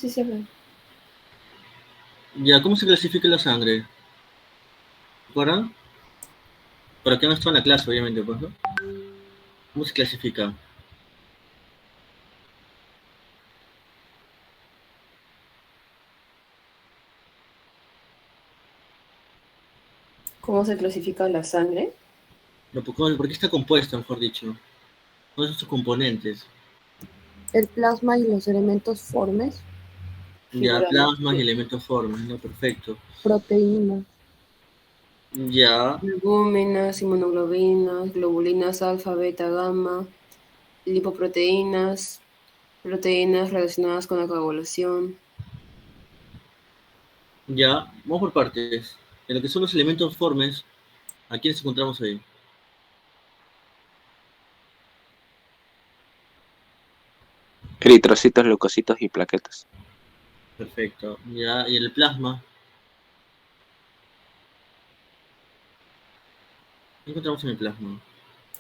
Sí se ve. Ya, ¿cómo se clasifica la sangre? ¿Recuerdan? Por aquí no está en la clase, obviamente, pues, ¿no? ¿Cómo se clasifica? ¿Cómo se clasifica la sangre? ¿Por qué está compuesta, mejor dicho? ¿Cuáles son sus componentes? El plasma y los elementos formes, Ya, plasmas y figuramente elementos formes, ¿no? Perfecto. proteínas, Ya, albúminas, inmunoglobinas, globulinas alfa, beta, gamma, lipoproteínas, proteínas relacionadas con la coagulación. ya, vamos por partes. En lo que son los elementos formes, ¿a quiénes encontramos ahí? Eritrocitos, leucocitos y plaquetas. Perfecto. Ya, y el plasma, ¿qué encontramos en el plasma?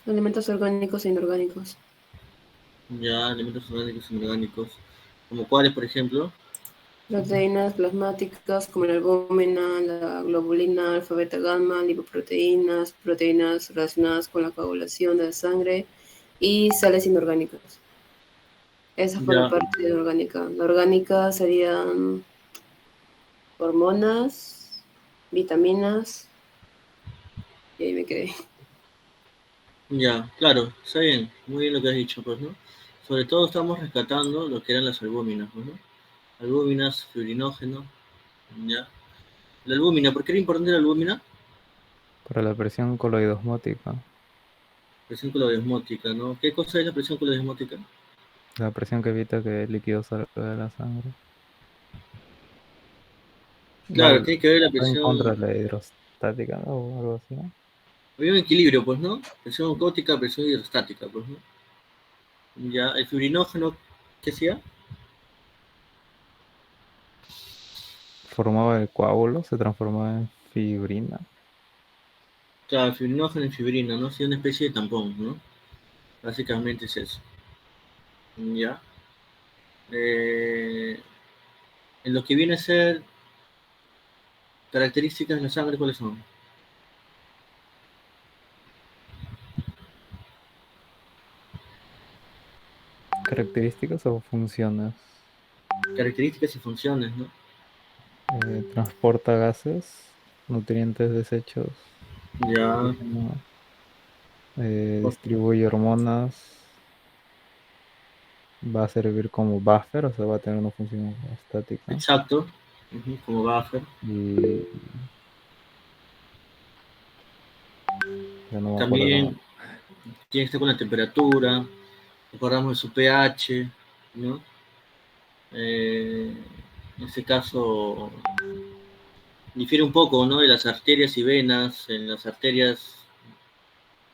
Elementos orgánicos e inorgánicos. Ya, elementos orgánicos y inorgánicos. ¿Como cuáles, por ejemplo? Proteínas plasmáticas como la albúmina, la globulina, alfa, beta, gamma, lipoproteínas, proteínas relacionadas con la coagulación de la sangre y sales inorgánicas. Esa fue la Ya, parte orgánica. La orgánica serían hormonas, vitaminas, y ahí me quedé. ya, claro, está bien, muy bien lo que has dicho, pues, ¿no? Sobre todo estamos rescatando lo que eran las albúminas, pues, ¿no? Albúminas, fibrinógeno, ya. La albúmina, ¿por qué era importante la albúmina? Para la presión coloidosmótica, Presión coloidosmótica, ¿no? ¿Qué cosa es la presión coloidosmótica? la presión que evita que el líquido salga de la sangre. Claro, Va, tiene que ver la va en contra presión. de la hidrostática, ¿no? O algo así, ¿no? Había un equilibrio, pues, ¿no? Presión osmótica, presión hidrostática, pues, ¿no? Ya, el fibrinógeno, ¿qué hacía? Formaba el coágulo, se transformaba en fibrina. Claro, fibrinógeno y fibrina, ¿no? Sí, una especie de tampón, ¿no? Básicamente es eso. Ya. Eh, en lo que viene a ser características de la sangre, ¿cuáles son? Características o funciones. Características y funciones, ¿no? Transporta gases, nutrientes desechos, Ya, oxígeno, distribuye hormonas, va a servir como buffer, o sea, va a tener una función estática. exacto. Ujú, como buffer. Y ya no me acuerdo qué más. También tiene que estar con la temperatura. Recordamos de su pH, ¿no? En este caso difiere un poco, ¿no? De las arterias y venas. En las arterias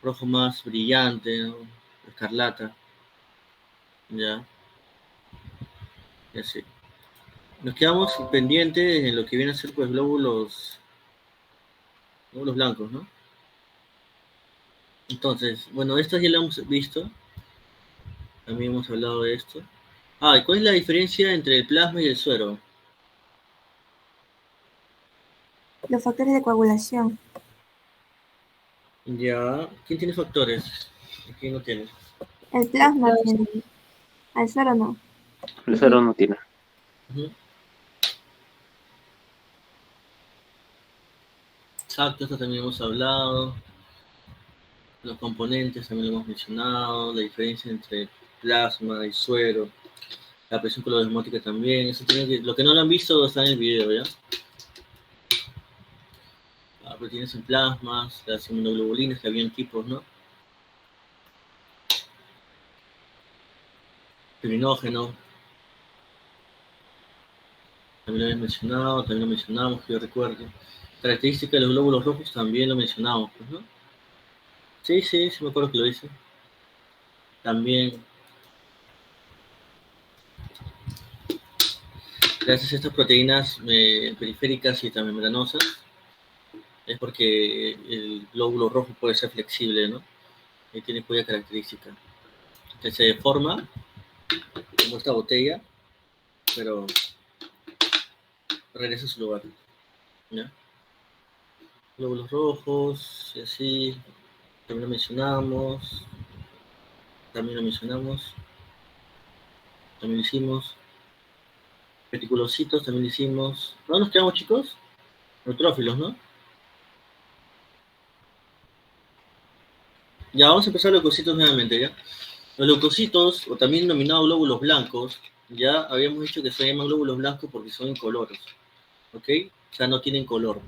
rojo más brillante, ¿no? Escarlata, ya, y así. Nos quedamos pendientes en lo que viene a ser pues glóbulos blancos, ¿no? Entonces, bueno, estas ya lo hemos visto, también hemos hablado de esto. Ah, ¿y cuál es la diferencia entre el plasma y el suero? Los factores de coagulación. Ya, ¿quién tiene factores? ¿Y quién no tiene? El plasma tiene. Al suero no. El suero no tiene. Ujú. Exacto, esto también hemos hablado. Los componentes también lo hemos mencionado. La diferencia entre plasma y suero. La presión coloidosmótica también. Eso lo que no lo han visto está en el video, ¿ya? Las proteínas en plasmas, las inmunoglobulinas, que habían tipos, ¿no? Fibrinógeno, también lo habían mencionado, también lo mencionamos, que yo recuerdo. Característica de los glóbulos rojos también lo mencionamos, pues, ¿no? Sí, sí, sí me acuerdo que lo hice. También, gracias a estas proteínas periféricas y también membranosas, es porque el glóbulo rojo puede ser flexible, ¿no? Y tiene cuya característica. Que se deforma como esta botella, pero regresa a su lugar. ¿Ya? Glóbulos rojos, y así, también lo mencionamos, también lo hicimos. Reticulocitos también lo hicimos. ¿No nos quedamos, chicos? Neutrófilos, ¿no? Ya, vamos a empezar los leucocitos nuevamente, ¿ya? Los leucocitos, o también denominados glóbulos blancos, ya habíamos dicho que se llaman glóbulos blancos porque son incoloros, ¿ok? O sea, no tienen color,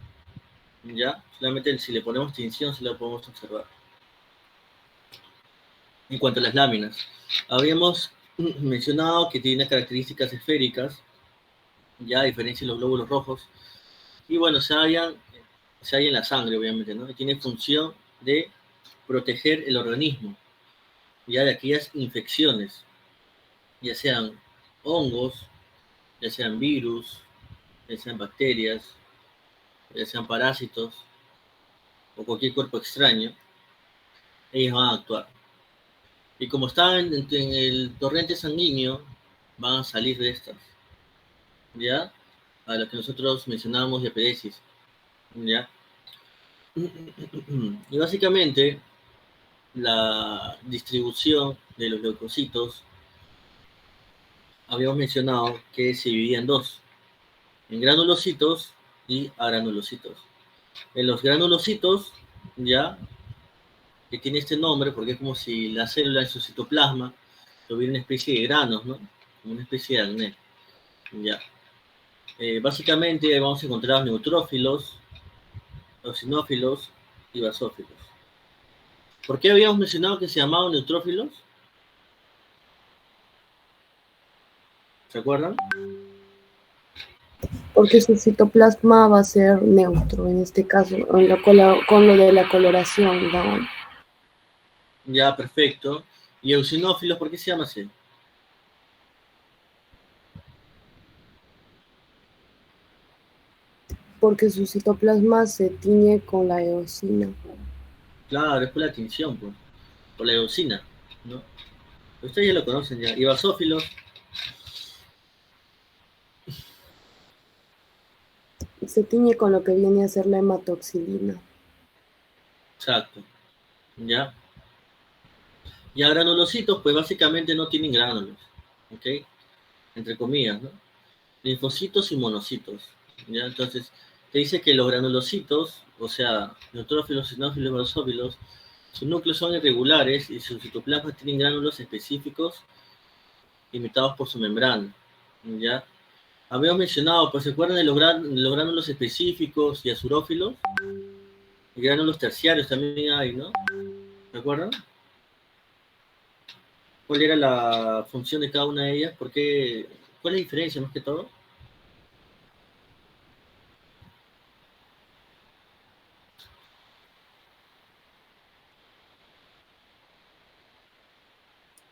¿ya? Solamente si le ponemos tinción se la podemos observar. En cuanto a las láminas, habíamos mencionado que tiene características esféricas, ya a diferencia de los glóbulos rojos, y bueno, se hallan en la sangre, obviamente, ¿no? Y tiene función de proteger el organismo, ya de aquellas infecciones, ya sean hongos, ya sean virus, ya sean bacterias, ya sean parásitos o cualquier cuerpo extraño, ellos van a actuar. Y como están en el torrente sanguíneo, van a salir de estas, ¿ya? A lo que nosotros mencionábamos de diapedesis, ¿ya? Y básicamente, la distribución de los leucocitos, habíamos mencionado que se dividía en dos, en granulocitos y agranulocitos. En los granulocitos, ya, que tiene este nombre porque es como si la célula en su citoplasma tuviera una especie de granos, ¿no? Como una especie de acné, ya. Básicamente vamos a encontrar neutrófilos, eosinófilos y basófilos. ¿Por qué habíamos mencionado que se llamaban neutrófilos? ¿Se acuerdan? Porque su citoplasma va a ser neutro, en este caso, con lo de la coloración, ¿no? Ya, perfecto. ¿Y eosinófilos por qué se llama así? Porque su citoplasma se tiñe con la eosina. Claro, es por la tinción, pues, por la eosina, ¿no? Ustedes ya lo conocen ya. Y basófilos, Se tiñe con lo que viene a ser la hematoxilina. exacto, ¿ya? Y a granulocitos, pues básicamente no tienen gránulos, ¿ok? Entre comillas, ¿no? Linfocitos y monocitos, ¿ya? Entonces, te dice que los granulocitos, o sea, neutrófilos, eosinófilos y basófilos, sus núcleos son irregulares y sus citoplasmas tienen gránulos específicos imitados por su membrana, ¿ya? Habíamos mencionado, pues, ¿se acuerdan de los gránulos específicos y azurófilos? Y gránulos terciarios también hay, ¿no? ¿Se acuerdan? ¿Cuál era la función de cada una de ellas? ¿Por qué? ¿Cuál es la diferencia más que todo?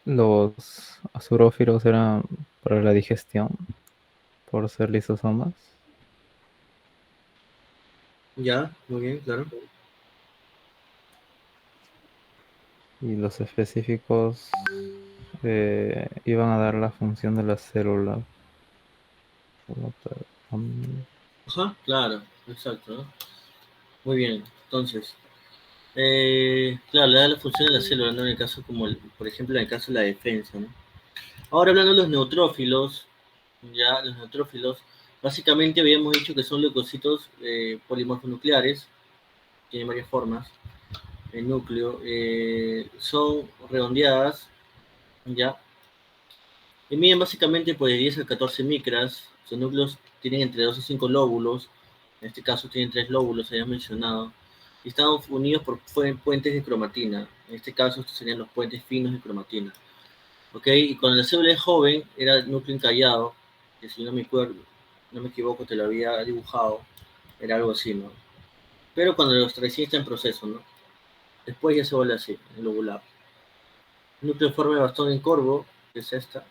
Los azurófilos eran para la digestión, por ser lisosomas. Ya, muy bien, claro. Y los específicos iban a dar la función de la célula. Ajá, claro, exacto, ¿no? Muy bien, entonces, claro, le da la función de la célula, ¿no? En el caso como, por ejemplo, en el caso de la defensa, ¿no? Ahora hablando de los neutrófilos, ya, los neutrófilos, básicamente habíamos dicho que son leucocitos polimorfonucleares, tienen varias formas, el núcleo, son redondeadas, ya, y miden básicamente pues, de 10 a 14 micras, sus núcleos tienen entre 2 y 5 lóbulos, en este caso tienen 3 lóbulos, habíamos mencionado, y están unidos por puentes de cromatina, en este caso estos serían los puentes finos de cromatina. ¿Ok? Y cuando la célula es joven, era el núcleo encallado, que si no me equivoco, te lo había dibujado, era algo así, ¿no? Pero cuando los recién está en proceso, ¿no? Después ya se vuelve así, el lobular. El núcleo en forma de bastón en corvo, que es esta.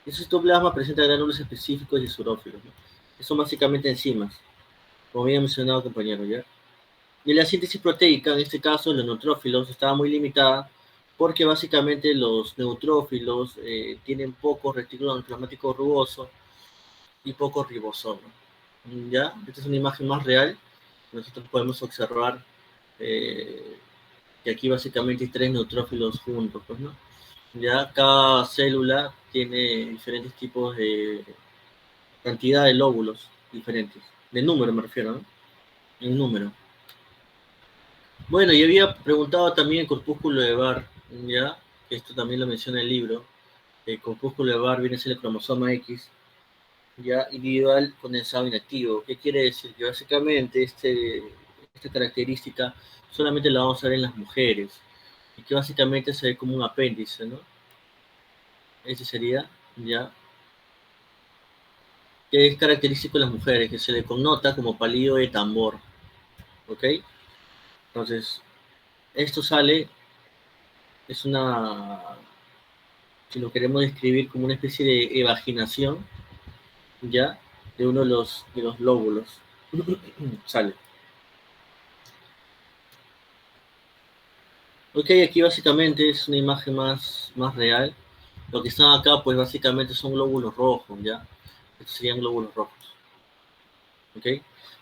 Y su citoplasma presenta gránulos específicos y surófilos, ¿no? Que son básicamente enzimas, como había mencionado compañero, ¿ya? Y la síntesis proteica, en este caso, los neutrófilos, estaba muy limitada porque básicamente los neutrófilos tienen poco retículo endoplasmático rugoso y poco ribosoma. ¿Ya? Esta es una imagen más real. Nosotros podemos observar que aquí básicamente hay 3 neutrófilos juntos, pues, ¿no? Ya cada célula tiene diferentes tipos de cantidad de lóbulos diferentes. De número me refiero, ¿no? En número. Bueno, y había preguntado también el corpúsculo de Barr, ¿ya? Esto también lo menciona el libro. El corpúsculo de Barr viene a ser el cromosoma X, ya individual condensado inactivo. ¿Qué quiere decir? Que básicamente esta característica solamente la vamos a ver en las mujeres, y que básicamente se ve como un apéndice, ¿no? Ese sería, ya, que es característico de las mujeres, que se le connota como palido de tambor, ¿ok? Entonces, esto sale, es una, si lo queremos describir como una especie de evaginación, ya, de uno de los lóbulos, sale. Ok, aquí básicamente es una imagen más real. Lo que están acá, pues básicamente son glóbulos rojos, ¿ya? Estos serían glóbulos rojos. ¿Ok?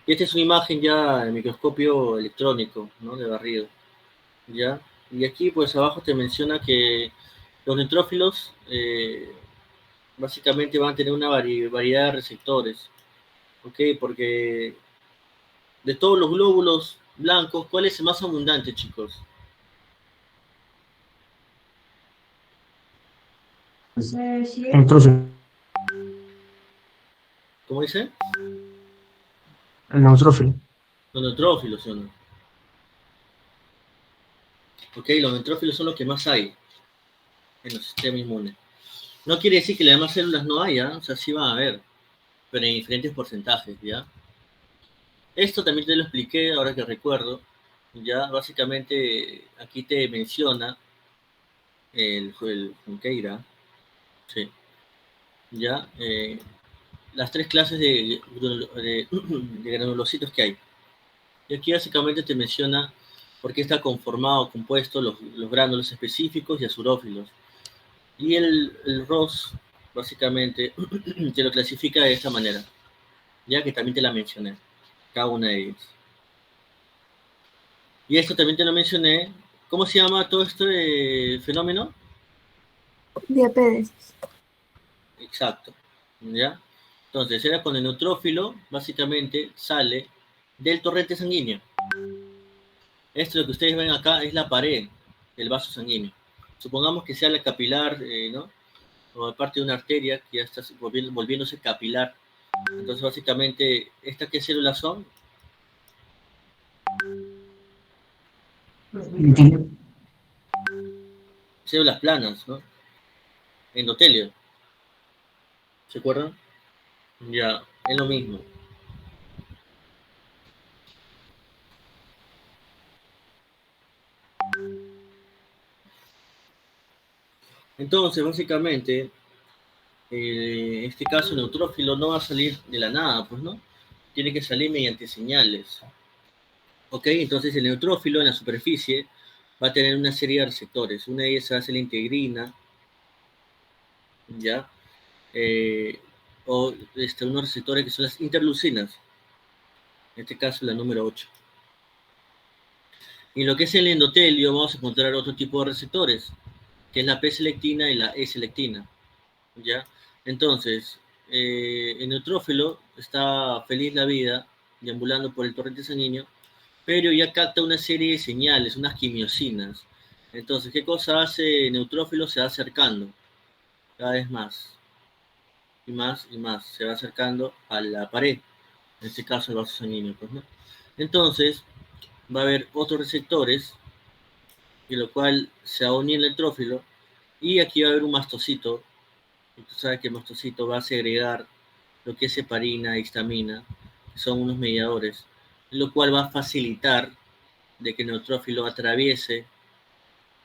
Y esta es una imagen ya de microscopio electrónico, ¿no? De barrido, ¿ya? Y aquí, pues abajo te menciona que los neutrófilos básicamente van a tener una variedad de receptores, ¿ok? Porque de todos los glóbulos blancos, ¿cuál es el más abundante, chicos? Neutrófilo. ¿Cómo dice? El neutrófilo. Los neutrófilos son. Ok, los neutrófilos son los que más hay en el sistema inmune. No quiere decir que las demás células no haya, o sea, sí van a haber, pero en diferentes porcentajes, ¿ya? Esto también te lo expliqué, ahora que recuerdo, ya, básicamente aquí te menciona el Junqueira, sí, ya, las 3 clases de granulocitos que hay. Y aquí básicamente te menciona por qué está conformado, compuesto los gránulos específicos y azurófilos. Y el ROS, básicamente, te lo clasifica de esta manera, ya que también te la mencioné, cada una de ellas. Y esto también te lo mencioné. ¿Cómo se llama todo este fenómeno? Diapedesis. Exacto, ¿ya? Entonces, era cuando el neutrófilo, básicamente, sale del torrente sanguíneo. Esto lo que ustedes ven acá es la pared del vaso sanguíneo. Supongamos que sea la capilar, ¿no? O parte de una arteria que ya está volviéndose capilar. Entonces, básicamente, ¿estas qué células son? Células planas, ¿no? Endotelio. ¿Se acuerdan? Ya, es lo mismo. Entonces, básicamente, en este caso, el neutrófilo no va a salir de la nada, pues, ¿no? Tiene que salir mediante señales. ¿Ok? Entonces, el neutrófilo en la superficie va a tener una serie de receptores. Una de ellas va a ser la integrina, ¿ya? O unos receptores que son las interleucinas. En este caso, la número 8. Y en lo que es el endotelio, vamos a encontrar otro tipo de receptores, que es la P-selectina y la E-selectina, ¿ya? Entonces, el neutrófilo está feliz la vida, deambulando por el torrente sanguíneo, pero ya capta una serie de señales, unas quimiosinas. Entonces, ¿qué cosa hace el neutrófilo? Se va acercando cada vez más, y más, y más. Se va acercando a la pared, en este caso el vaso sanguíneo, pues, ¿no? Entonces, va a haber otros receptores, y lo cual se va a unir el neutrófilo, y aquí va a haber un mastocito, y tú sabes que el mastocito va a segregar lo que es heparina, histamina, que son unos mediadores, lo cual va a facilitar de que el neutrófilo atraviese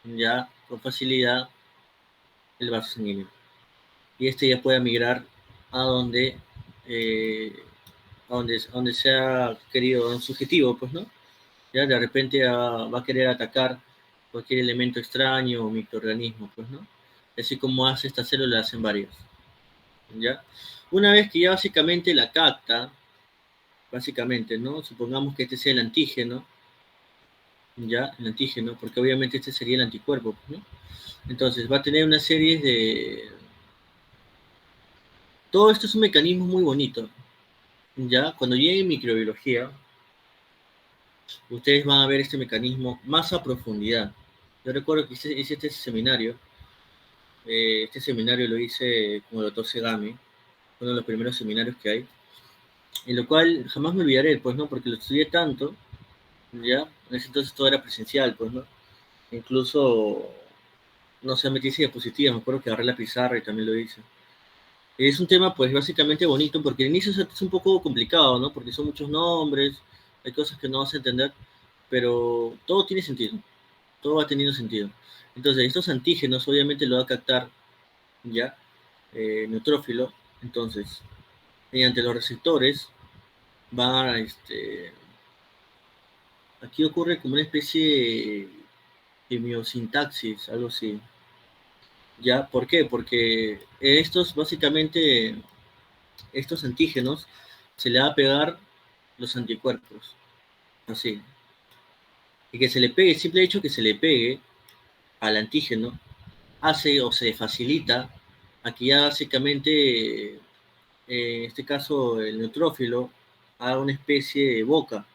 ya con facilidad el vaso sanguíneo. Y este ya puede migrar a donde, a donde sea querido, un subjetivo, pues, ¿no? Ya de repente va a querer atacar cualquier elemento extraño o microorganismo, pues, ¿no? Así como hace esta célula, hacen varias. ¿ya? Una vez que ya básicamente la capta, básicamente, ¿no? Supongamos que este sea el antígeno, ¿ya? El antígeno, porque obviamente este sería el anticuerpo, ¿no? Entonces va a tener una serie de... Todo esto es un mecanismo muy bonito, ¿ya? Cuando llegue en microbiología, ustedes van a ver este mecanismo más a profundidad. Yo recuerdo que hice este seminario lo hice con el doctor Segami, uno de los primeros seminarios que hay, en lo cual jamás me olvidaré, pues, ¿no? Porque lo estudié tanto, ¿ya? En ese entonces todo era presencial, pues, ¿no? Incluso, no sé, metí diapositivas, me acuerdo que agarré la pizarra y también lo hice. Es un tema, pues, básicamente bonito, porque al inicio es un poco complicado, ¿no? Porque son muchos nombres, hay cosas que no vas a entender, pero todo tiene sentido, todo va teniendo sentido. Entonces, estos antígenos obviamente lo va a captar, ¿ya? Neutrófilo, entonces, mediante los receptores, va a, aquí ocurre como una especie de miosintaxis, algo así. ¿Ya? ¿Por qué? Porque estos, básicamente, estos antígenos, se le va a pegar los anticuerpos, así. Y que se le pegue, el simple hecho que se le pegue al antígeno, hace o se facilita a que ya básicamente, en este caso, el neutrófilo haga una especie de boca,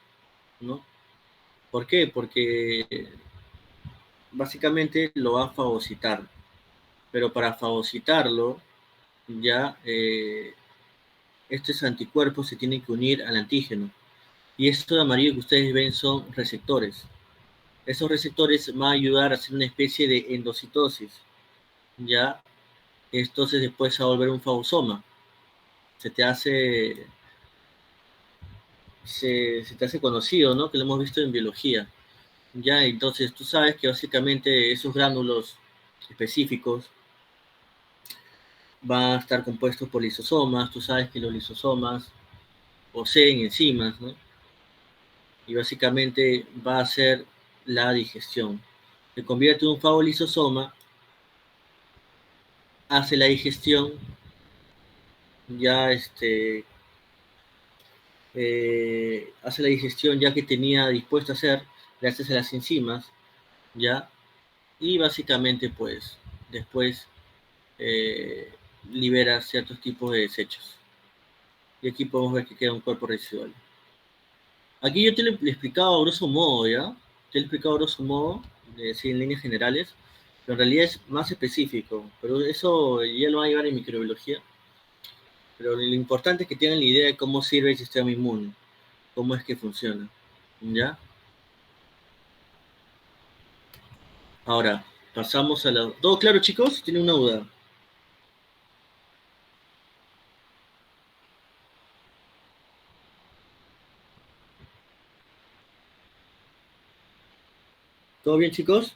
¿no? ¿Por qué? Porque básicamente lo va a fagocitar, pero para fagocitarlo, ya estos anticuerpos se tienen que unir al antígeno. Y esto de amarillo que ustedes ven son receptores. Esos receptores van a ayudar a hacer una especie de endocitosis, ya. Entonces después se va a volver un fagosoma. Se te hace, se te hace conocido, ¿no? Que lo hemos visto en biología. Ya, entonces tú sabes que básicamente esos gránulos específicos van a estar compuestos por lisosomas. Tú sabes que los lisosomas poseen enzimas, ¿no? Y básicamente va a ser la digestión. Se convierte en un fagolisosoma, hace la digestión, ya hace la digestión ya que tenía dispuesto a hacer, gracias a las enzimas, ya, y básicamente pues después eh, libera ciertos tipos de desechos. Y aquí podemos ver que queda un cuerpo residual. Aquí yo te lo he explicado a grosso modo, ¿ya? Te lo he explicado a grosso modo, sí, en líneas generales, pero en realidad es más específico. Pero eso ya lo va a llevar en microbiología. Pero lo importante es que tengan la idea de cómo sirve el sistema inmune, cómo es que funciona, ¿ya? Ahora, pasamos a la... ¿Todo claro, chicos? ¿Tienen una duda? ¿Todo bien, chicos?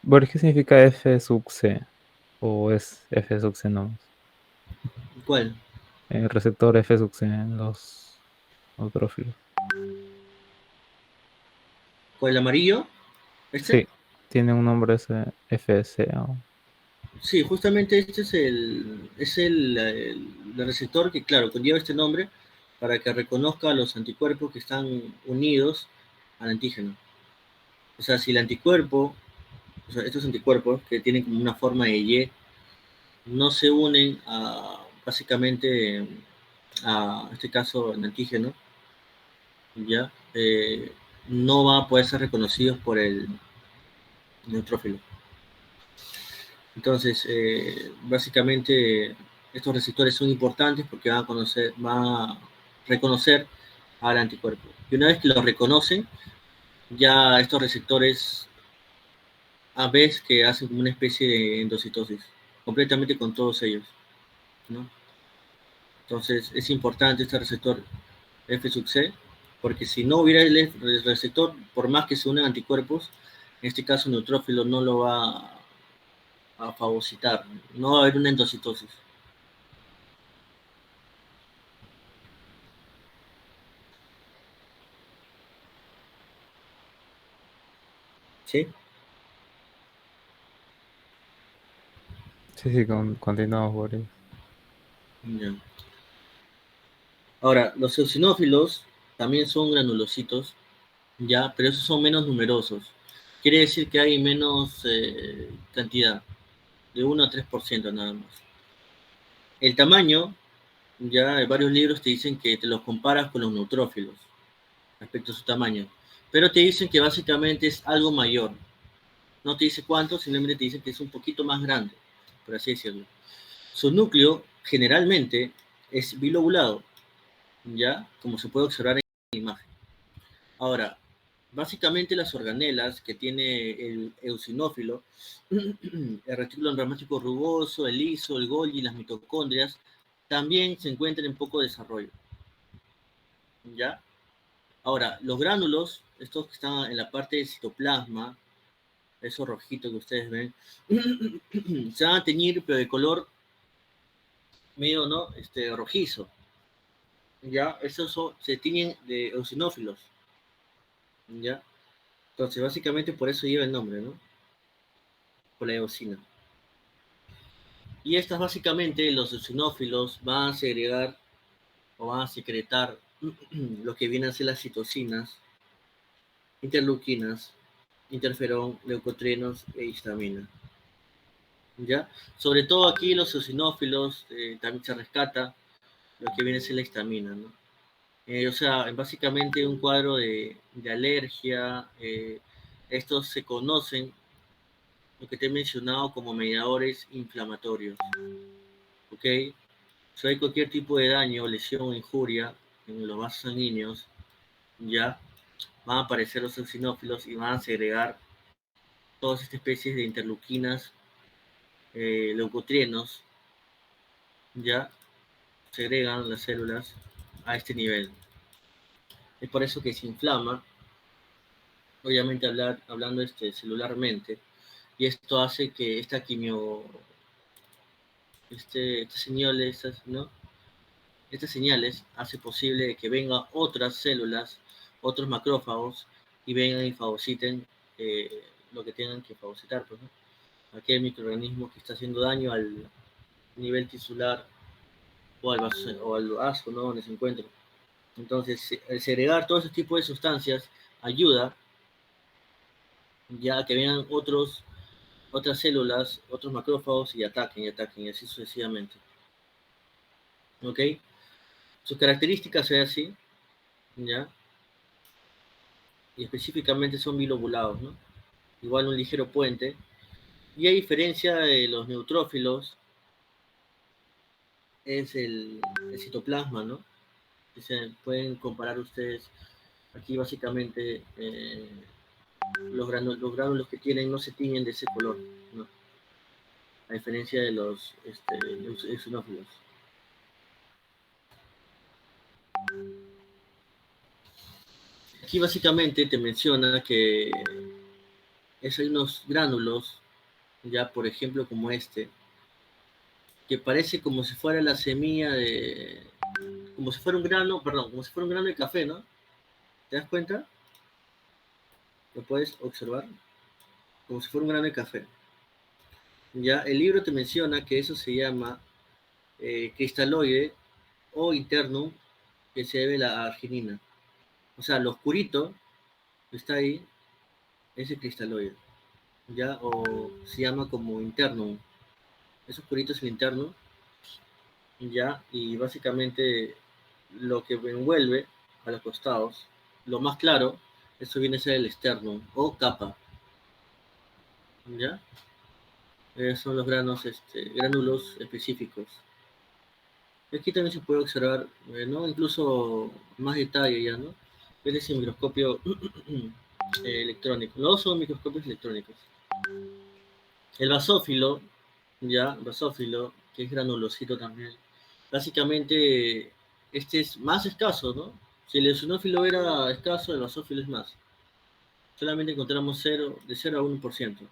¿Por qué significa F sub C? ¿O es F sub C nomás? ¿Cuál? El receptor F sub C en los neutrófilos. ¿Cuál, el amarillo? ¿Este? Sí, tiene un nombre ese FS. Sí, justamente este es el receptor que, claro, conlleva este nombre para que reconozca los anticuerpos que están unidos al antígeno. O sea, si el anticuerpo, o sea, estos anticuerpos que tienen como una forma de Y, no se unen a, básicamente, a este caso, el antígeno, ya, no va a poder ser reconocidos por el neutrófilo. Entonces, básicamente, estos receptores son importantes porque van a reconocer al anticuerpo. Y una vez que lo reconocen, ya estos receptores a veces que hacen como una especie de endocitosis, completamente con todos ellos, ¿no? Entonces, es importante este receptor F sub C, porque si no hubiera el receptor, por más que se unan anticuerpos, en este caso el neutrófilo no lo va a fagocitar, no va a haber una endocitosis. ¿Sí? Sí, continuamos, Boris. Ya. Ahora, los eosinófilos también son granulocitos, ya, pero esos son menos numerosos. Quiere decir que hay menos cantidad, de 1 a 3% nada más. El tamaño, ya varios libros te dicen que te los comparas con los neutrófilos respecto a su tamaño, pero te dicen que básicamente es algo mayor. No te dice cuánto, simplemente te dice que es un poquito más grande, por así decirlo. Su núcleo generalmente es bilobulado, ya, como se puede observar en la imagen. Ahora, básicamente las organelas que tiene el eosinófilo, el retículo emblemático rugoso, el liso, el Golgi, las mitocondrias, también se encuentran en poco desarrollo. ¿Ya? Ahora, los gránulos, estos que están en la parte del citoplasma, esos rojitos que ustedes ven, se van a teñir, pero de color medio, ¿no? Rojizo. ¿Ya? Se tiñen de eosinófilos. ¿Ya? Entonces, básicamente por eso lleva el nombre, ¿no? Por la eosina. Y estas básicamente, los eosinófilos van a segregar o van a secretar lo que vienen a ser las citocinas, interleuquinas, interferón, leucotrienos e histamina. ¿Ya? Sobre todo aquí los eosinófilos también se rescata lo que viene a ser la histamina, ¿no? O sea, básicamente un cuadro de alergia, estos se conocen, lo que te he mencionado, como mediadores inflamatorios, ¿ok? Si hay cualquier tipo de daño, lesión o injuria en los vasos sanguíneos, ya van a aparecer los eosinófilos y van a segregar todas estas especies de interleuquinas, leucotrienos, ya segregan las células a este nivel. Es por eso que se inflama, obviamente hablando celularmente, y esto hace que esta señales, ¿no? Estas señales hace posible que vengan otras células, otros macrófagos, y vengan y fagociten lo que tengan que fagocitar, pues, ¿no? Aquel microorganismo que está haciendo daño al nivel tisular o al vaso, ¿no? Donde se encuentra. Entonces, el segregar todo ese tipo de sustancias ayuda ya a que vengan otras células, otros macrófagos y ataquen, y así sucesivamente. ¿Ok? Sus características son así, ¿ya? Y específicamente son bilobulados, ¿no? Igual un ligero puente. Y a diferencia de los neutrófilos, es el citoplasma, ¿no? Pueden comparar ustedes aquí básicamente los gránulos que tienen no se tiñen de ese color, ¿no? A diferencia de los eosinófilos. Aquí básicamente te menciona que hay unos gránulos, ya por ejemplo como que parece como si fuera la semilla como si fuera un grano, perdón, como si fuera un grano de café, ¿no? ¿Te das cuenta? Lo puedes observar, como si fuera un grano de café. Ya, el libro te menciona que eso se llama cristaloide o internum, que se debe a la arginina. O sea, lo oscurito que está ahí es el cristaloide, ¿ya? O se llama como internum. Ese oscurito es el interno, ¿ya? Y básicamente lo que envuelve a los costados, lo más claro, eso viene a ser el externo o capa, ¿ya? Son los gránulos específicos. Aquí también se puede observar, ¿no? Incluso más detalle ya, ¿no? Ver ese microscopio electrónico. Los dos son microscopios electrónicos. El basófilo, ya, basófilo, que es granulocito también. Básicamente, este es más escaso, ¿no? Si el eosinófilo era escaso, el basófilo es más. Solamente encontramos de 0 a 1%.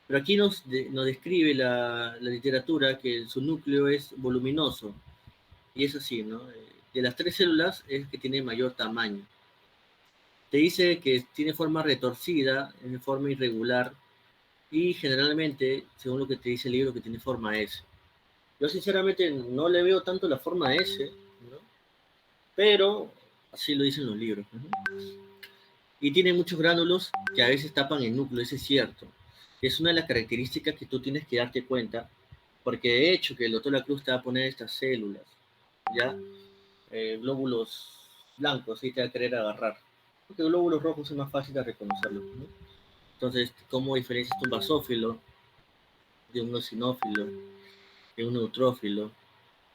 Pero aquí nos describe la literatura que su núcleo es voluminoso. Y es así, ¿no? De las tres células es que tiene mayor tamaño. Te dice que tiene forma retorcida, en forma irregular, y generalmente, según lo que te dice el libro, que tiene forma S. Yo sinceramente no le veo tanto la forma S, ¿no? Pero así lo dicen los libros, ¿no? Y tiene muchos gránulos que a veces tapan el núcleo, eso es cierto. Es una de las características que tú tienes que darte cuenta, porque de hecho que el doctor Lacruz te va a poner estas células, ¿ya? Glóbulos blancos, y te va a querer agarrar. Porque glóbulos rojos es más fácil de reconocerlos, ¿no? Entonces, ¿cómo diferencias un basófilo de un eosinófilo, de un neutrófilo?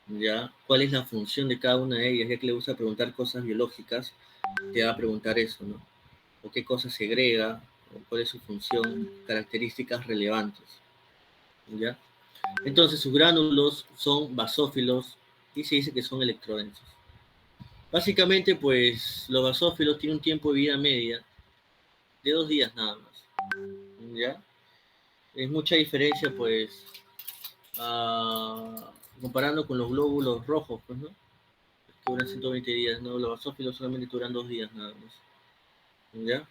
¿Ya? ¿Cuál es la función de cada una de ellas? Ya que le gusta preguntar cosas biológicas, te va a preguntar eso, ¿no? O qué cosa segrega, o cuál es su función, características relevantes, ¿ya? Entonces, sus gránulos son basófilos y se dice que son electrodensos. Básicamente, pues, los basófilos tienen un tiempo de vida media de 2 días nada más, ¿ya? Es mucha diferencia, pues, comparando con los glóbulos rojos, pues, ¿no? Que duran 120 días, ¿no? Los basófilos solamente duran 2 días nada más, ¿ya?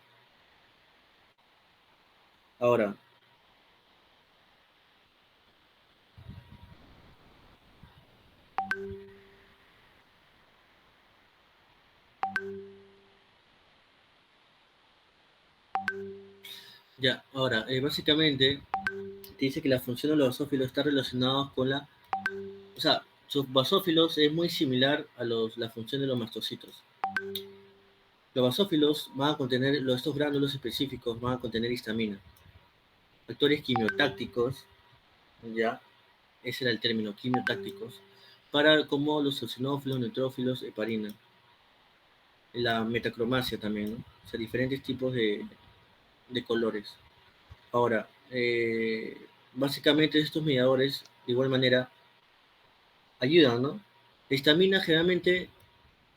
Ahora, básicamente, te dice que la función de los basófilos está relacionada con la... O sea, sus basófilos es muy similar a la función de los mastocitos. Los basófilos van a contener, estos gránulos específicos van a contener histamina. Factores quimiotácticos, ya, ese era el término, quimiotácticos, para como los eosinófilos, neutrófilos, heparina. La metacromacia también, ¿no? O sea, diferentes tipos de colores. Ahora, básicamente estos mediadores, de igual manera, ayudan, ¿no? La histamina generalmente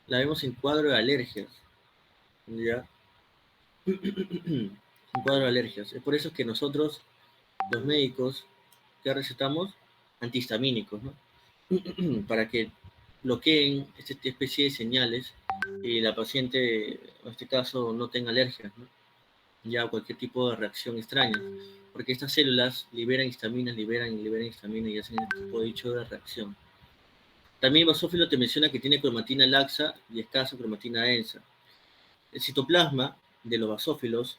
la vemos en cuadro de alergias, ¿ya? En cuadro de alergias. Es por eso que nosotros, los médicos, que recetamos antihistamínicos, ¿no? Para que bloqueen esta especie de señales y la paciente, en este caso, no tenga alergias, ¿no? Ya cualquier tipo de reacción extraña, porque estas células liberan histaminas, liberan histamina y hacen este tipo de dicho de reacción. También basófilo te menciona que tiene cromatina laxa y escasa cromatina densa. El citoplasma de los basófilos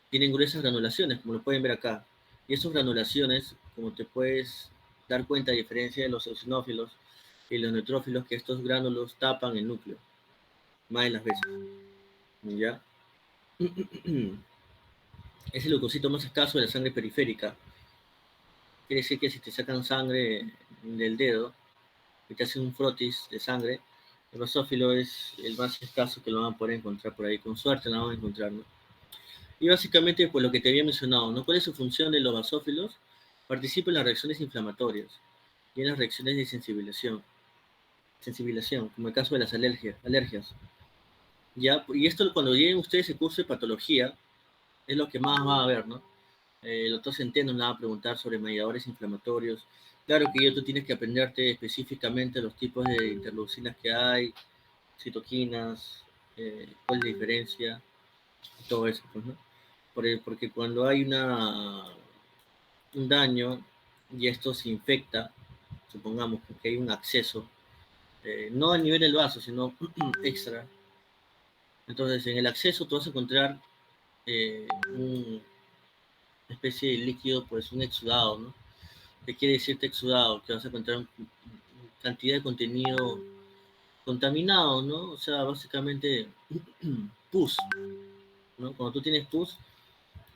tienen gruesas granulaciones, como lo pueden ver acá. Y esas granulaciones, como te puedes dar cuenta, a diferencia de los eosinófilos y los neutrófilos, que estos gránulos tapan el núcleo, más de las veces. ¿Ya? Es el leucocito más escaso de la sangre periférica. Quiere decir que si te sacan sangre del dedo y te hacen un frotis de sangre, el basófilo es el más escaso que lo van a poder encontrar por ahí. Con suerte la van a encontrar, ¿no? Y básicamente, pues lo que te había mencionado, ¿no? ¿Cuál es su función de los basófilos? Participa en las reacciones inflamatorias y en las reacciones de sensibilización, como el caso de las alergias. ¿Ya? Y esto cuando lleguen ustedes ese curso de patología, es lo que más va a ver, ¿no? El doctor Centeno le va a preguntar sobre mediadores inflamatorios. Claro que tú tienes que aprenderte específicamente los tipos de interleucinas que hay, citoquinas, cuál es la diferencia, todo eso, pues, ¿no? Porque cuando hay un daño y esto se infecta, supongamos que hay un acceso, no a nivel del vaso, sino extra. Entonces, en el acceso tú vas a encontrar una especie de líquido, pues un exudado, ¿no? ¿Qué quiere decirte exudado? Que vas a encontrar una cantidad de contenido contaminado, ¿no? O sea, básicamente pus, ¿no? Cuando tú tienes pus,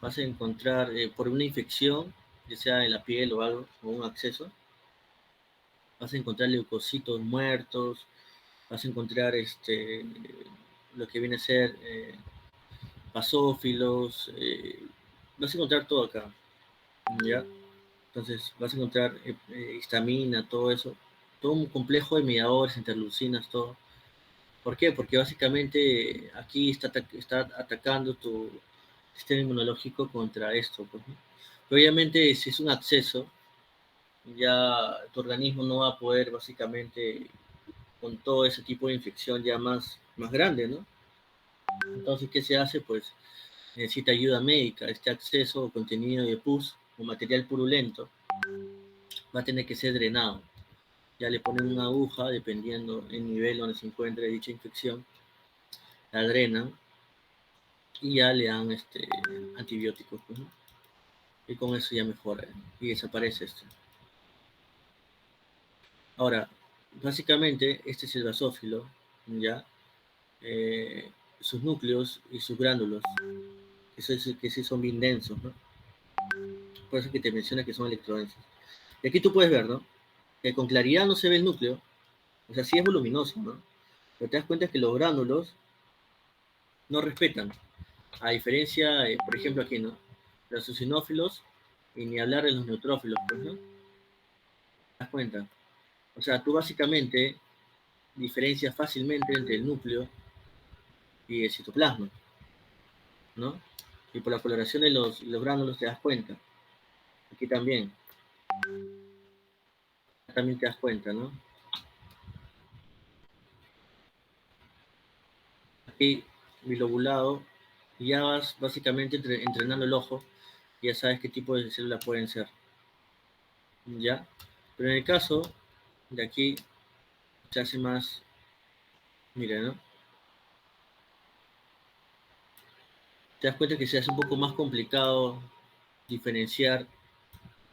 vas a encontrar por una infección, ya sea en la piel o algo, o un acceso, vas a encontrar leucocitos muertos, vas a encontrar lo que viene a ser basófilos, vas a encontrar todo acá, ¿ya? Entonces vas a encontrar histamina, todo eso, todo un complejo de mediadores, interleucinas, todo. ¿Por qué? Porque básicamente aquí está atacando tu sistema inmunológico contra esto, pues, ¿no? Pero obviamente si es un acceso, ya tu organismo no va a poder básicamente con todo ese tipo de infección ya más grande, ¿no? Entonces, ¿qué se hace? Pues necesita ayuda médica, este acceso o contenido de pus o material purulento, va a tener que ser drenado. Ya le ponen una aguja, dependiendo del nivel donde se encuentre dicha infección, la drenan y ya le dan antibióticos, pues, ¿no? Y con eso ya mejora y desaparece esto. Ahora, básicamente, este es el basófilo, ¿ya? Sus núcleos y sus gránulos, que sí son bien densos, ¿no? Por eso que te menciona que son electrodensos. Y aquí tú puedes ver, ¿no? Que con claridad no se ve el núcleo, o sea, sí es voluminoso, ¿no? Pero te das cuenta que los gránulos no respetan, a diferencia, por ejemplo, aquí, ¿no? Los eosinófilos y ni hablar de los neutrófilos, pues, ¿no? ¿Te das cuenta? O sea, tú básicamente diferencias fácilmente entre el núcleo y el citoplasma, ¿no? Y por la coloración de los gránulos te das cuenta. Aquí también te das cuenta, ¿no? Aquí, bilobulado, y ya vas básicamente entrenando el ojo, y ya sabes qué tipo de células pueden ser, ¿ya? Pero en el caso de aquí, se hace más, mira, ¿no? Te das cuenta que se hace un poco más complicado diferenciar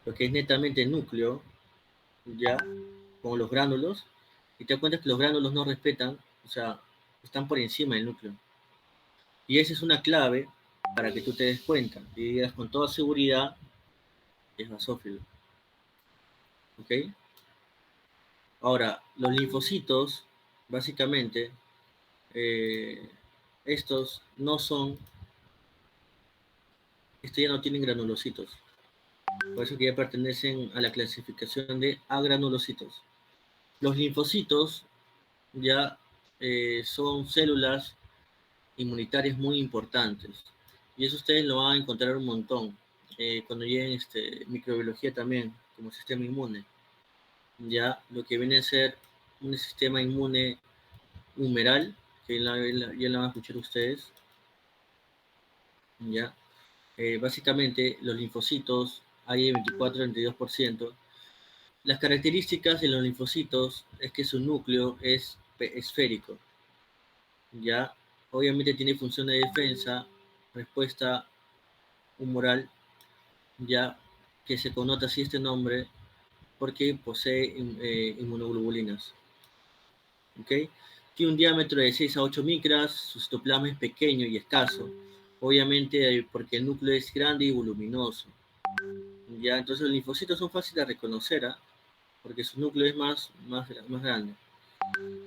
lo que es netamente núcleo, ya, con los gránulos, y te das cuenta que los gránulos no respetan, o sea, están por encima del núcleo. Y esa es una clave para que tú te des cuenta y digas con toda seguridad es basófilo. ¿Ok? Ahora, los linfocitos, básicamente, estos no son, estos ya no tienen granulocitos. Por eso que ya pertenecen a la clasificación de agranulocitos. Los linfocitos ya son células inmunitarias muy importantes. Y eso ustedes lo van a encontrar un montón. Cuando lleguen microbiología también, como sistema inmune. Ya lo que viene a ser un sistema inmune humoral, que ya lo van a escuchar ustedes. Ya. Básicamente los linfocitos, hay 24-32%. Las características de los linfocitos es que su núcleo es esférico. Ya, obviamente tiene función de defensa, respuesta humoral, ya que se connota así este nombre porque posee inmunoglobulinas. ¿Okay? Tiene un diámetro de 6 a 8 micras, su citoplasma es pequeño y escaso, obviamente porque el núcleo es grande y voluminoso. Ya, entonces los linfocitos son fáciles de reconocer, ¿eh? Porque su núcleo es más grande.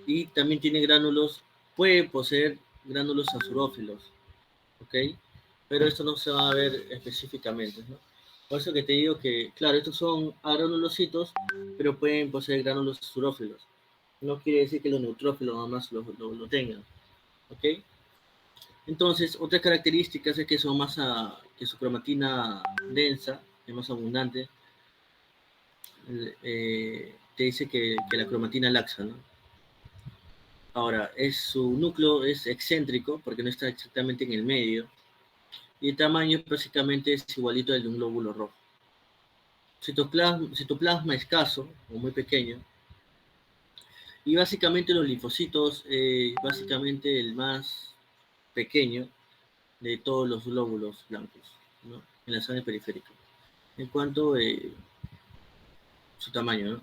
Y también tiene gránulos, puede poseer gránulos azurófilos, ¿ok? Pero esto no se va a ver específicamente, ¿no? Por eso que te digo que, claro, estos son agranulocitos, pero pueden poseer gránulos azurófilos. No quiere decir que los neutrófilos nada más lo tengan, ¿ok? Entonces, otras características es que son que su cromatina densa, es más abundante, te dice que la cromatina laxa, ¿no? Ahora, su núcleo es excéntrico porque no está exactamente en el medio y el tamaño básicamente es igualito al de un glóbulo rojo. Citoplasma escaso o muy pequeño y básicamente los linfocitos, básicamente el más pequeño de todos los glóbulos blancos, ¿no? En la zona periférica. En cuanto a su tamaño, ¿no?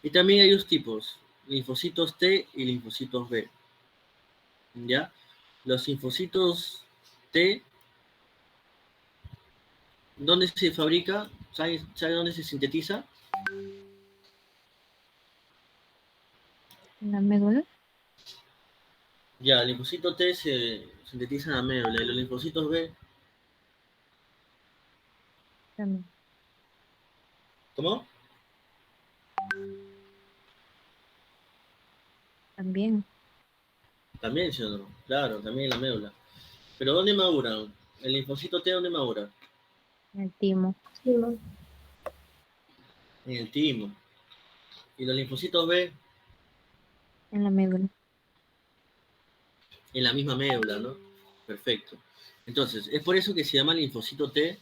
Y también hay dos tipos, linfocitos T y linfocitos B. ¿Ya? Los linfocitos T, ¿dónde se fabrica? ¿Sabe dónde se sintetiza? ¿En la médula? Ya, el linfocito T se sintetiza en la médula y los linfocitos B, También. ¿cómo? También. También, ¿sí o no? Claro, también en la médula. ¿Pero dónde maduran? ¿El linfocito T dónde madura? En el timo. Sí, ¿no? En el timo. ¿Y los linfocitos B? En la médula. En la misma médula, ¿no? Perfecto. Entonces, es por eso que se llama linfocito T,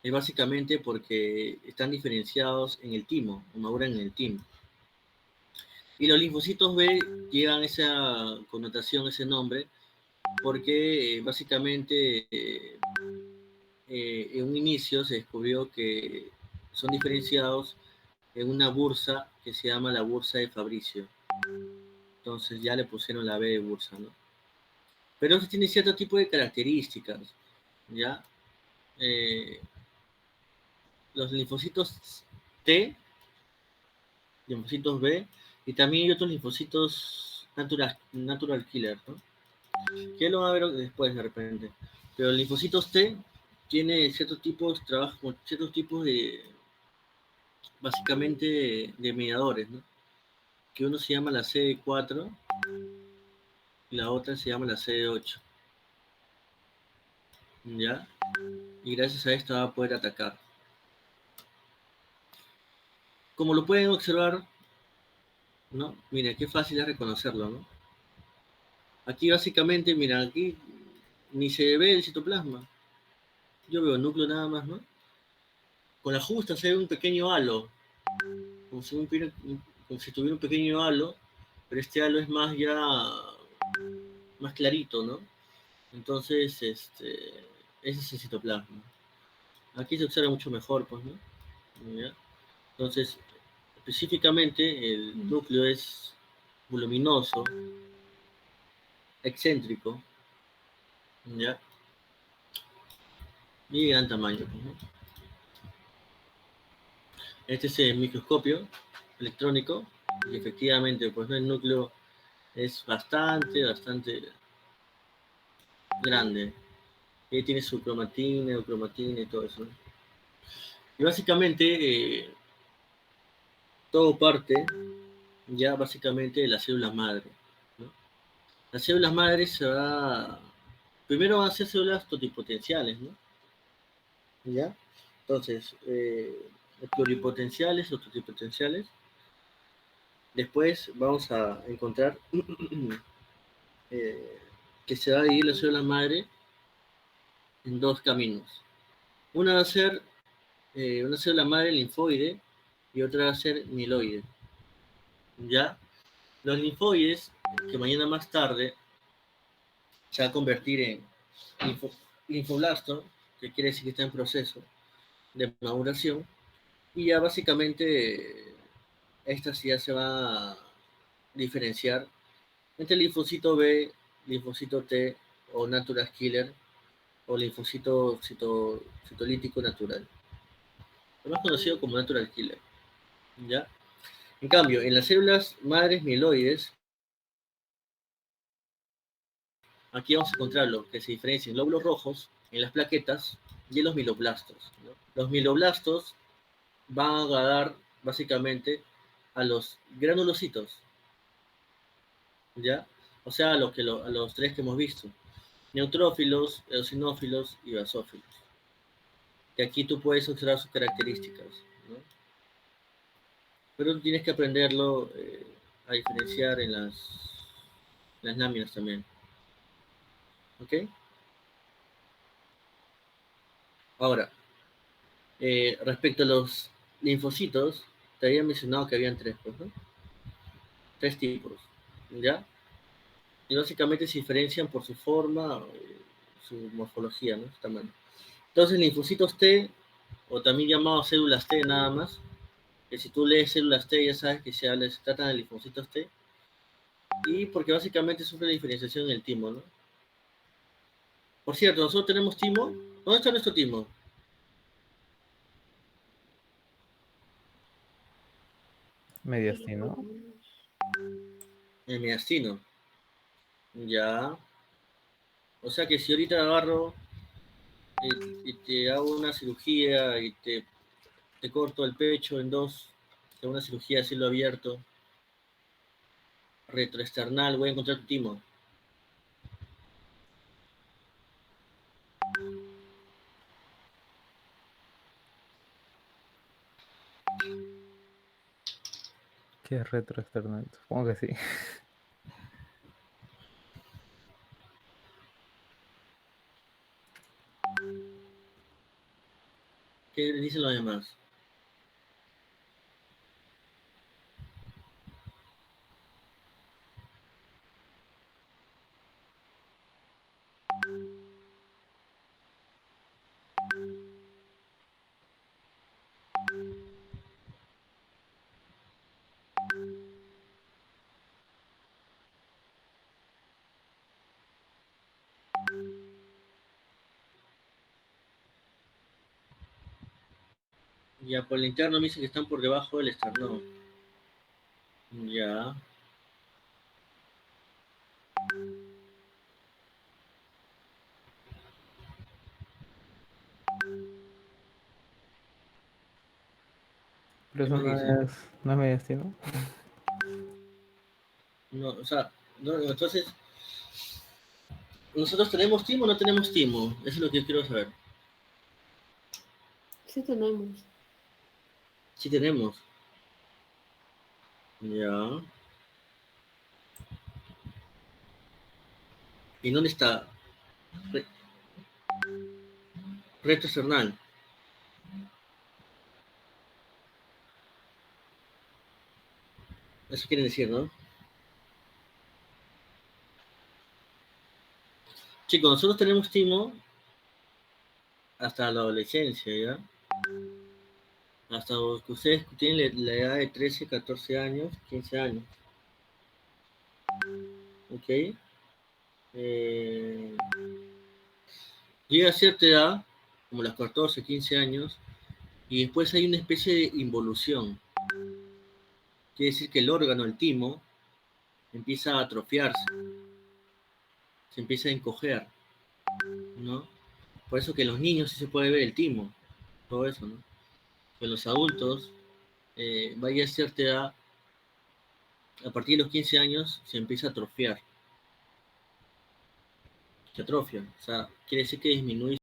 es básicamente porque están diferenciados en el timo, o maduran en el timo. Y los linfocitos B llevan esa connotación, ese nombre, porque básicamente en un inicio se descubrió que son diferenciados en una bursa que se llama la bursa de Fabricio. Entonces ya le pusieron la B de bursa, ¿no? Pero eso tiene cierto tipo de características, ¿ya? Los linfocitos T, linfocitos B, y también hay otros linfocitos natural killer, ¿no? Que lo van a ver después de repente. Pero los linfocitos T tiene ciertos tipos, trabaja con ciertos tipos de, básicamente, de mediadores, ¿no? Que uno se llama la CD4 y la otra se llama la CD8, ¿ya? Y gracias a esto va a poder atacar. Como lo pueden observar, ¿no? Mira, qué fácil es reconocerlo, ¿no? Aquí básicamente, mira, aquí ni se ve el citoplasma. Yo veo el núcleo nada más, ¿no? Con la justa se ve un pequeño halo, como si tuviera un pequeño halo, pero este halo es más ya, más clarito, ¿no? Entonces, ese es el citoplasma. Aquí se observa mucho mejor, pues, ¿no? ¿Ya? Entonces, específicamente, el núcleo es voluminoso, excéntrico, ¿ya? Y de gran tamaño, pues, ¿no? Este es el microscopio electrónico, y efectivamente, pues, ¿no? El núcleo es bastante grande. Y tiene su cromatina, eucromatina y todo eso, ¿no? Y básicamente, todo parte ya básicamente de las células madre, ¿no? Las células madres primero van a ser células totipotenciales, ¿no? ¿Ya? Entonces, pluripotenciales o totipotenciales. Después vamos a encontrar eh, que se va a dividir la célula madre en dos caminos. Una va a ser una célula madre linfoide y otra va a ser mieloide. ¿Ya? Los linfoides, que mañana más tarde se va a convertir en linfoblasto, que quiere decir que está en proceso de maduración, y ya básicamente esta sí ya se va a diferenciar entre linfocito B, linfocito T o natural killer o linfocito citolítico natural, lo más conocido como natural killer, ¿ya? En cambio, en las células madres mieloides, aquí vamos a encontrar lo que se diferencia en glóbulos rojos, en las plaquetas y en los mieloblastos, ¿no? Los mieloblastos van a dar básicamente a los granulocitos, ¿ya? O sea, a los tres que hemos visto: neutrófilos, eosinófilos y basófilos. Que aquí tú puedes observar sus características, ¿no? Pero tú tienes que aprenderlo a diferenciar en las láminas también. ¿Ok? Ahora, respecto a los linfocitos, te había mencionado que habían tres, pues, ¿no? Tres tipos, ¿ya? Y básicamente se diferencian por su forma, su morfología, ¿no? Su tamaño. Entonces, linfocitos T, o también llamados células T nada más, que si tú lees células T ya sabes que se trata de linfocitos T, y porque básicamente sufre la diferenciación en el timo, ¿no? Por cierto, nosotros tenemos timo. ¿Dónde está nuestro timo? Mediastino. En el mediastino. Ya. O sea que si ahorita agarro y te hago una cirugía y te corto el pecho en dos, de una cirugía de cielo abierto, retroesternal, voy a encontrar tu timo. ¿Qué es retroexternal? Supongo que sí. dicen los demás? Ya, por el interno me dice que están por debajo del esternón. Ya. Pero ¿Qué eso más dice? no es mediastino. No, o sea, no, entonces, ¿nosotros tenemos timo o no tenemos timo? Eso es lo que yo quiero saber. Sí tenemos. Sí tenemos. Ya. ¿Y dónde está? Re- Reto esternal. Eso quiere decir, ¿no? Chicos, nosotros tenemos timo hasta la adolescencia, ¿ya? Hasta que ustedes tienen la edad de 13, 14 años, 15 años. ¿Ok? Eh, Llega a cierta edad, como las 14, 15 años, y después hay una especie de involución. Quiere decir que el órgano, el timo, empieza a atrofiarse, se empieza a encoger, ¿no? Por eso que en los niños sí se puede ver el timo, todo eso, ¿no? Que en los adultos, vaya a cierta edad, a partir de los 15 años, se empieza a atrofiar. Se atrofia, o sea, quiere decir que disminuye